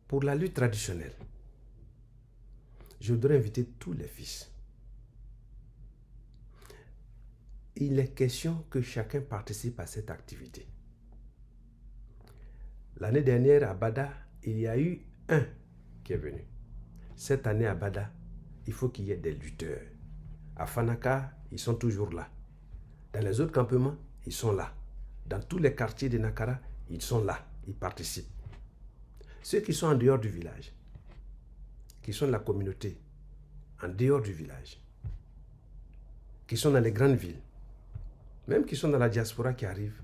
Pour la lutte traditionnelle, je voudrais inviter tous les fils. Il est question que chacun participe à cette activité. L'année dernière à Bada, il y a eu un qui est venu. Cette année à Bada, il faut qu'il y ait des lutteurs. À Fanaka, ils sont toujours là. Dans les autres campements, ils sont là. Dans tous les quartiers de Nakara, ils sont là, ils participent. Ceux qui sont en dehors du village, qui sont de la communauté, en dehors du village, qui sont dans les grandes villes, même qui sont dans la diaspora qui arrivent,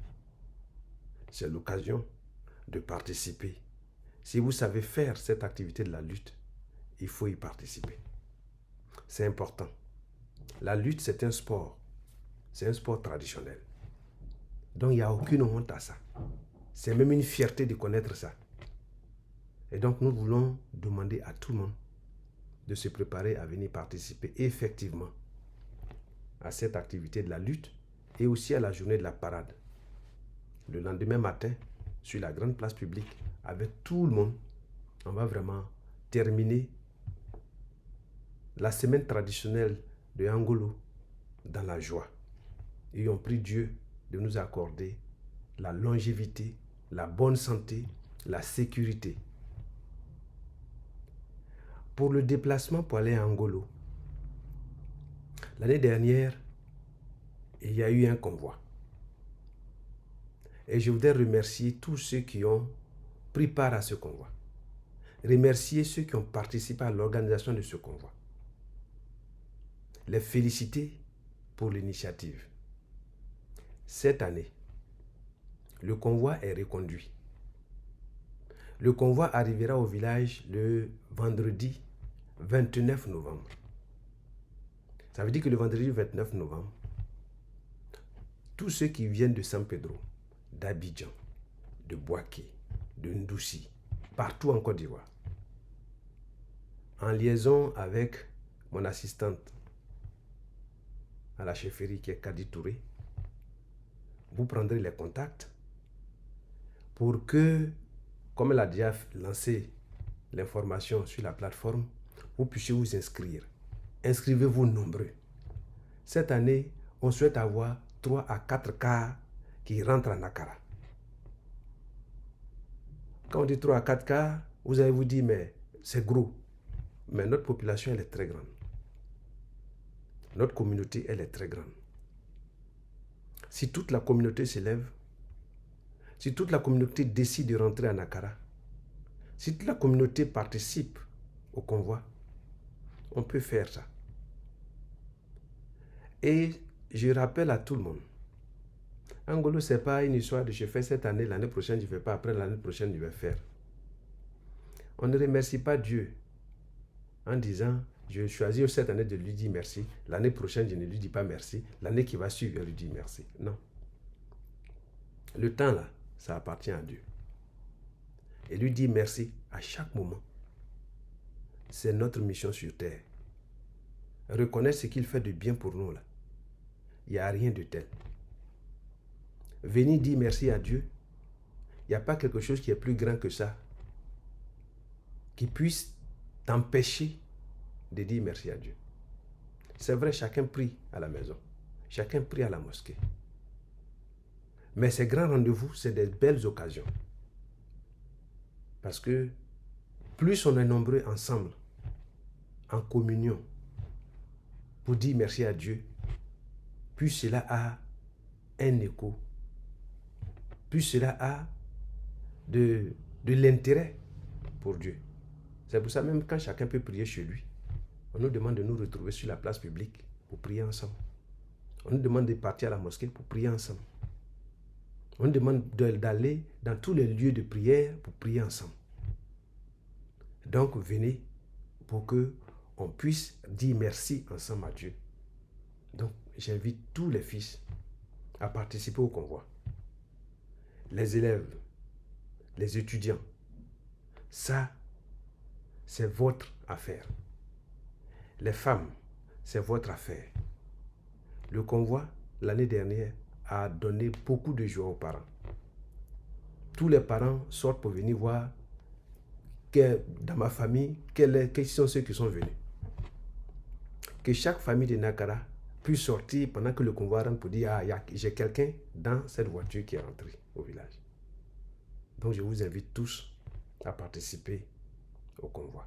c'est l'occasion de participer. Si vous savez faire cette activité de la lutte, il faut y participer. C'est important. La lutte, c'est un sport. C'est un sport traditionnel. Donc, il n'y a aucune honte à ça. C'est même une fierté de connaître ça. Et donc, nous voulons demander à tout le monde de se préparer à venir participer effectivement à cette activité de la lutte et aussi à la journée de la parade. Le lendemain matin, sur la grande place publique, avec tout le monde, on va vraiment terminer la semaine traditionnelle de Angolo dans la joie. Et on prie Dieu de nous accorder la longévité, la bonne santé, la sécurité. Pour le déplacement pour aller à Angolo, l'année dernière, il y a eu un convoi. Et je voudrais remercier tous ceux qui ont pris part à ce convoi. Remercier ceux qui ont participé à l'organisation de ce convoi. Les féliciter pour l'initiative. Cette année, le convoi est reconduit. Le convoi arrivera au village le vendredi 29 novembre. Ça veut dire que le vendredi 29 novembre, tous ceux qui viennent de San Pedro, d'Abidjan, de Bouaké, de Ndoussi, partout en Côte d'Ivoire, en liaison avec mon assistante à la chefferie qui est Kadi Touré, vous prendrez les contacts pour que, comme elle a déjà lancé l'information sur la plateforme, vous puissiez vous inscrire. Inscrivez-vous nombreux. Cette année, on souhaite avoir 3 à 4 cas qui rentrent en Nakara. Quand on dit 3 à 4 cas, vous allez vous dire, mais c'est gros. Mais notre population, elle est très grande. Notre communauté, elle est très grande. Si toute la communauté s'élève, si toute la communauté décide de rentrer à Nakara, si toute la communauté participe au convoi, on peut faire ça. Et je rappelle à tout le monde, Angolo, ce n'est pas une histoire de je fais cette année, l'année prochaine je ne fais pas, après l'année prochaine je vais faire. On ne remercie pas Dieu en disant, je choisis cette année de lui dire merci, l'année prochaine je ne lui dis pas merci, l'année qui va suivre je lui dis merci. Non. Le temps là, ça appartient à Dieu. Et lui dire merci à chaque moment. C'est notre mission sur terre. Reconnaître ce qu'il fait de bien pour nous là. Il n'y a rien de tel. Venir dire merci à Dieu, il n'y a pas quelque chose qui est plus grand que ça, qui puisse t'empêcher de dire merci à Dieu. C'est vrai, chacun prie à la maison, chacun prie à la mosquée. Mais ces grands rendez-vous, c'est des belles occasions. Parce que plus on est nombreux ensemble, en communion, pour dire merci à Dieu, plus cela a un écho, plus cela a de l'intérêt pour Dieu. C'est pour ça même quand chacun peut prier chez lui, on nous demande de nous retrouver sur la place publique pour prier ensemble. On nous demande de partir à la mosquée pour prier ensemble. On nous demande d'aller dans tous les lieux de prière pour prier ensemble. Donc venez pour que on puisse dire merci ensemble à Dieu. Donc j'invite tous les fils à participer au convoi. Les élèves, les étudiants, ça, c'est votre affaire. Les femmes, c'est votre affaire. Le convoi, l'année dernière, a donné beaucoup de joie aux parents. Tous les parents sortent pour venir voir dans ma famille, quels sont ceux qui sont venus. Que chaque famille de Nakara puisse sortir pendant que le convoi rentre pour dire j'ai quelqu'un dans cette voiture qui est rentré au village. Donc je vous invite tous à participer au convoi.